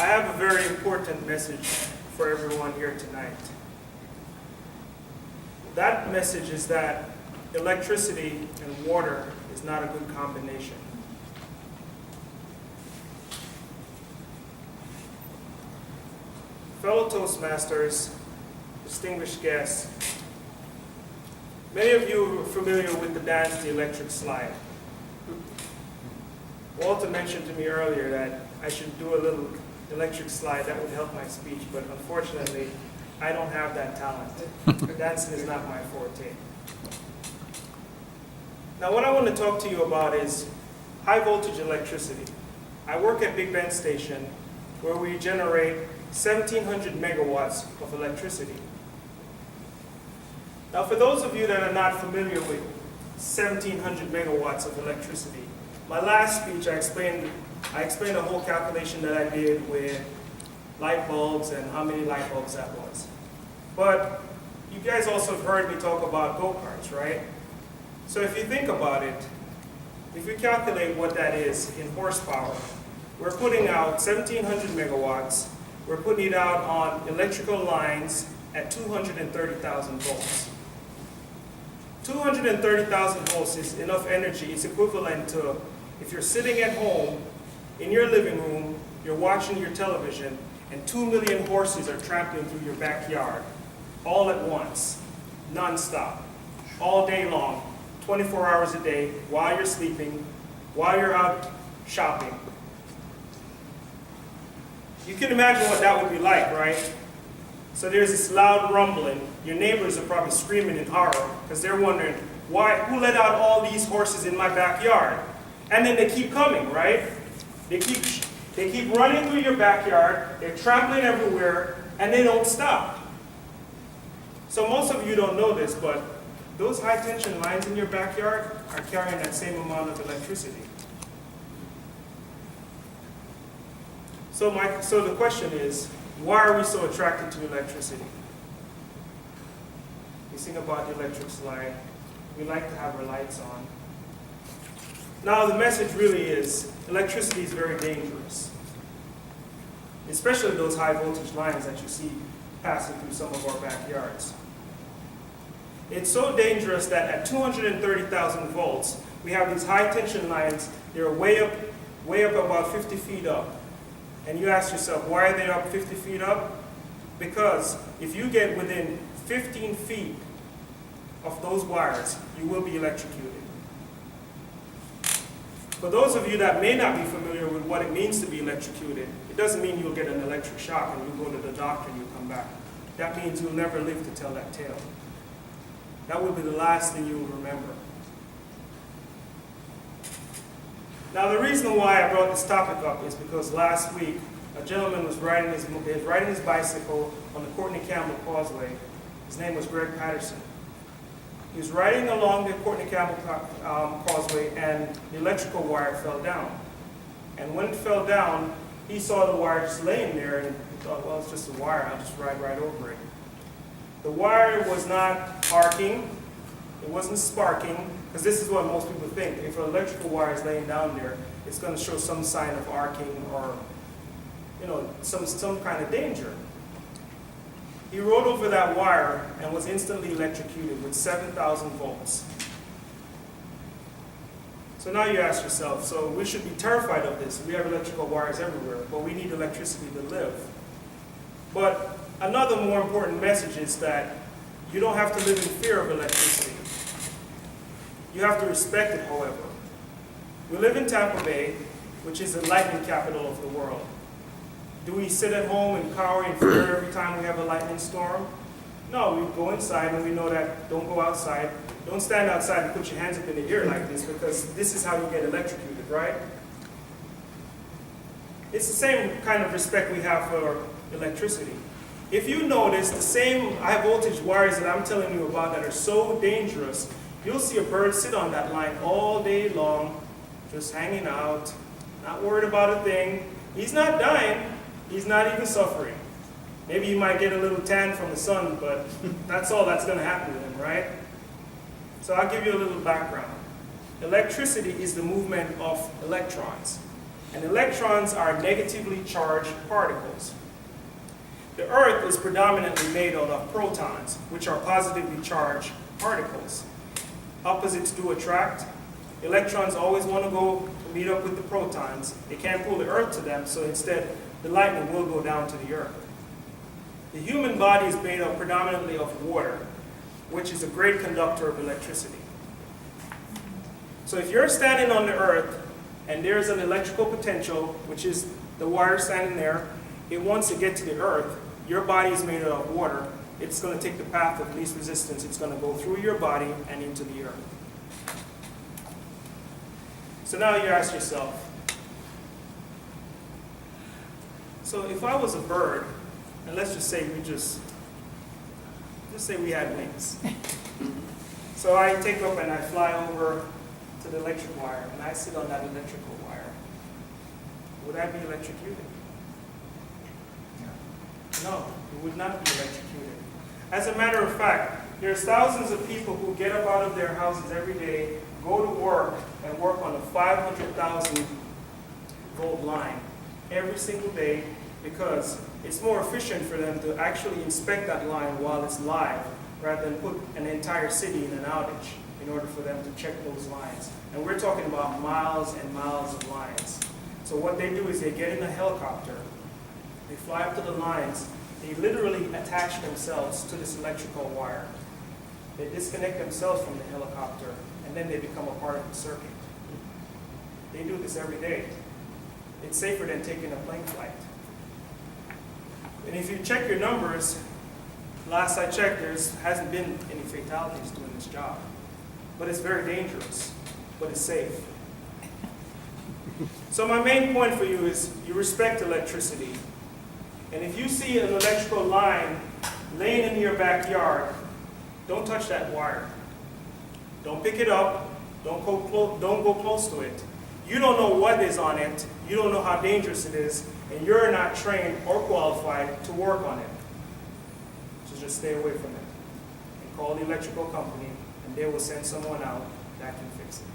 I have a very important message for everyone here tonight. That message is that electricity and water is not a good combination. Fellow Toastmasters, distinguished guests, many of you are familiar with the dance, the electric slide. Walter mentioned to me earlier that I should do a little electric slide that would help my speech, but unfortunately, I don't have that talent. Dancing is not my forte. Now, what I want to talk to you about is high voltage electricity. I work at Big Bend Station, where we generate 1,700 megawatts of electricity. Now, for those of you that are not familiar with 1,700 megawatts of electricity, my last speech I explained a whole calculation that I did with light bulbs and how many light bulbs that was. But you guys also have heard me talk about go-karts, right? So if you think about it, if you calculate what that is in horsepower, we're putting out 1,700 megawatts. We're putting it out on electrical lines at 230,000 volts. 230,000 volts is enough energy. It's equivalent to if you're sitting at home in your living room, you're watching your television, and 2 million horses are trampling through your backyard all at once, non-stop, all day long, 24 hours a day, while you're sleeping, while you're out shopping. You can imagine what that would be like, right? So there's this loud rumbling. Your neighbors are probably screaming in horror because they're wondering, who let out all these horses in my backyard? And then they keep coming, right? They keep running through your backyard, they're trampling everywhere, and they don't stop. So most of you don't know this, but those high tension lines in your backyard are carrying that same amount of electricity. So the question is, why are we so attracted to electricity? We sing about the electric slide. We like to have our lights on. Now the message really is, electricity is very dangerous. Especially those high voltage lines that you see passing through some of our backyards. It's so dangerous that at 230,000 volts, we have these high tension lines. They're way up about 50 feet up. And you ask yourself, why are they up 50 feet up? Because if you get within 15 feet of those wires, you will be electrocuted. For those of you that may not be familiar with what it means to be electrocuted, it doesn't mean you'll get an electric shock and you go to the doctor and you come back. That means you'll never live to tell that tale. That will be the last thing you'll remember. Now the reason why I brought this topic up is because last week a gentleman was riding his bicycle on the Courtney Campbell Causeway. His name was Greg Patterson. He was riding along the Courtney Campbell Causeway and the electrical wire fell down. And when it fell down, he saw the wire just laying there and he thought, well, it's just a wire, I'll just ride right over it. The wire was not arcing, it wasn't sparking, because this is what most people think. If an electrical wire is laying down there, it's going to show some sign of arcing or some kind of danger. He rode over that wire and was instantly electrocuted with 7,000 volts. So now you ask yourself, so we should be terrified of this. We have electrical wires everywhere, but we need electricity to live. But another more important message is that you don't have to live in fear of electricity. You have to respect it, however. We live in Tampa Bay, which is the lightning capital of the world. Do we sit at home and cower in fear every time we have a lightning storm? No, we go inside and we know that don't go outside. Don't stand outside and put your hands up in the air like this because this is how you get electrocuted, right? It's the same kind of respect we have for electricity. If you notice, the same high voltage wires that I'm telling you about that are so dangerous, you'll see a bird sit on that line all day long, just hanging out, not worried about a thing. He's not dying. He's not even suffering. Maybe you might get a little tan from the sun, but that's all that's going to happen to him, right? So I'll give you a little background. Electricity is the movement of electrons. And electrons are negatively charged particles. The Earth is predominantly made out of protons, which are positively charged particles. Opposites do attract. Electrons always want to go to meet up with the protons. They can't pull the Earth to them, so instead the lightning will go down to the Earth. The human body is made up predominantly of water, which is a great conductor of electricity. So if you're standing on the Earth and there's an electrical potential, which is the wire standing there, it wants to get to the Earth. Your body is made out of water. It's going to take the path of least resistance. It's going to go through your body and into the Earth. So now you ask yourself, so if I was a bird, and let's just say we had wings. So I take up and I fly over to the electric wire, and I sit on that electrical wire. Would I be electrocuted? No, it would not be electrocuted. As a matter of fact, there's thousands of people who get up out of their houses every day, go to work, and work on a 500,000 volt line every single day because it's more efficient for them to actually inspect that line while it's live rather than put an entire city in an outage in order for them to check those lines. And we're talking about miles and miles of lines. So what they do is they get in a helicopter, they fly up to the lines, they literally attach themselves to this electrical wire. They disconnect themselves from the helicopter, and then they become a part of the circuit. They do this every day. It's safer than taking a plane flight. And if you check your numbers, last I checked, there hasn't been any fatalities doing this job. But it's very dangerous, but it's safe. So my main point for you is you respect electricity. And if you see an electrical line laying in your backyard, don't touch that wire. Don't pick it up. Don't go close to it. You don't know what is on it. You don't know how dangerous it is. And you're not trained or qualified to work on it. So just stay away from it. And call the electrical company, and they will send someone out that can fix it.